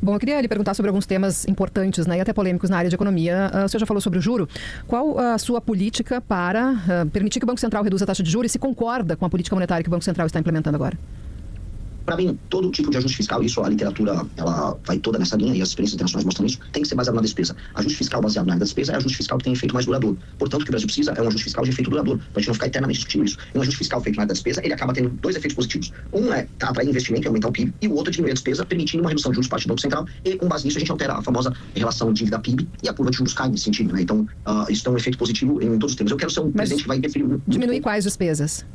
Bom, eu queria lhe perguntar sobre alguns temas importantes, né, e até polêmicos na área de economia. O senhor já falou sobre o juro. Qual a sua política para permitir que o Banco Central reduza a taxa de juros e se concorda com a política monetária que o Banco Central está implementando agora? Para mim, todo tipo de ajuste fiscal, isso a literatura ela vai toda nessa linha e as experiências internacionais mostram isso, tem que ser baseado na despesa. Ajuste fiscal baseado na despesa é ajuste fiscal que tem efeito mais duradouro. Portanto, o que o Brasil precisa é um ajuste fiscal de efeito duradouro, para a gente não ficar eternamente discutindo isso. Um ajuste fiscal feito na despesa, ele acaba tendo dois efeitos positivos. Um é atrair investimento e aumentar o PIB, e o outro é diminuir a despesa, permitindo uma redução de juros por parte do Banco Central, e com base nisso a gente altera a famosa relação dívida-PIB e a curva de juros cai nesse sentido, né? Então, isso tem um efeito positivo em todos os termos. Eu quero ser um presidente que vai interferir... Diminuir quais despesas?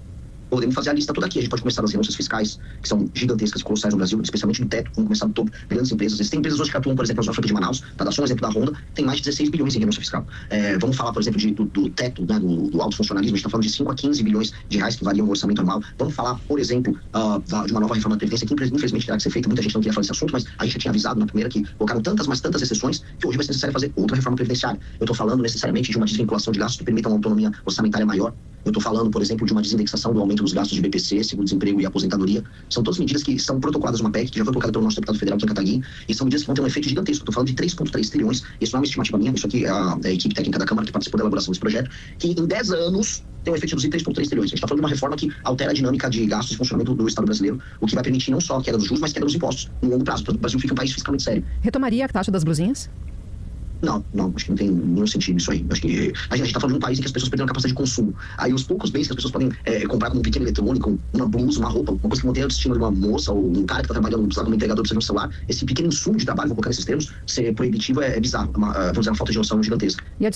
Podemos fazer a lista toda aqui. A gente pode começar das renúncias fiscais, que são gigantescas e colossais no Brasil, especialmente no teto. Vamos começar do topo. Grandes empresas. Existem empresas hoje que atuam, por exemplo, na Zona Franca de Manaus. Tá, dá só um exemplo da Honda. Tem mais de 16 bilhões em renúncia fiscal. Vamos falar, por exemplo, do teto, né, do alto funcionalismo. A gente está falando de 5 a 15 bilhões de reais que variam o orçamento anual. Vamos falar, por exemplo, de uma nova reforma da Previdência, que infelizmente terá que ser feita. Muita gente não queria falar desse assunto, mas a gente já tinha avisado na primeira que colocaram tantas exceções que hoje vai ser necessário fazer outra reforma previdenciária. Eu estou falando necessariamente de uma desvinculação de gastos que permitam uma autonomia orçamentária maior. Eu estou falando, por exemplo, de uma desindexação do aumento dos gastos de BPC, seguro-desemprego e aposentadoria. São todas medidas que são protocoladas numa PEC, que já foi colocada pelo nosso deputado federal, Kim Kataguiri, e são medidas que vão ter um efeito gigantesco. Estou falando de 3,3 trilhões. Isso não é uma estimativa minha, isso aqui é a equipe técnica da Câmara que participou da elaboração desse projeto, que em 10 anos tem um efeito de 3,3 trilhões. A gente está falando de uma reforma que altera a dinâmica de gastos e funcionamento do Estado brasileiro, o que vai permitir não só a queda dos juros, mas a queda dos impostos no longo prazo. O Brasil fica um país fiscalmente sério. Retomaria a taxa das blusinhas? Não, acho que não tem nenhum sentido isso aí. Acho que a gente está falando de um país em que as pessoas perderam a capacidade de consumo. Aí os poucos bens que as pessoas podem comprar como um pequeno eletrônico, uma blusa, uma roupa, uma coisa que mantém a autoestima de uma moça ou um cara que está trabalhando como entregador precisa de um celular, esse pequeno insumo de trabalho, vou colocar nesses termos, ser proibitivo é bizarro. Vamos dizer, uma falta de noção gigantesca. E a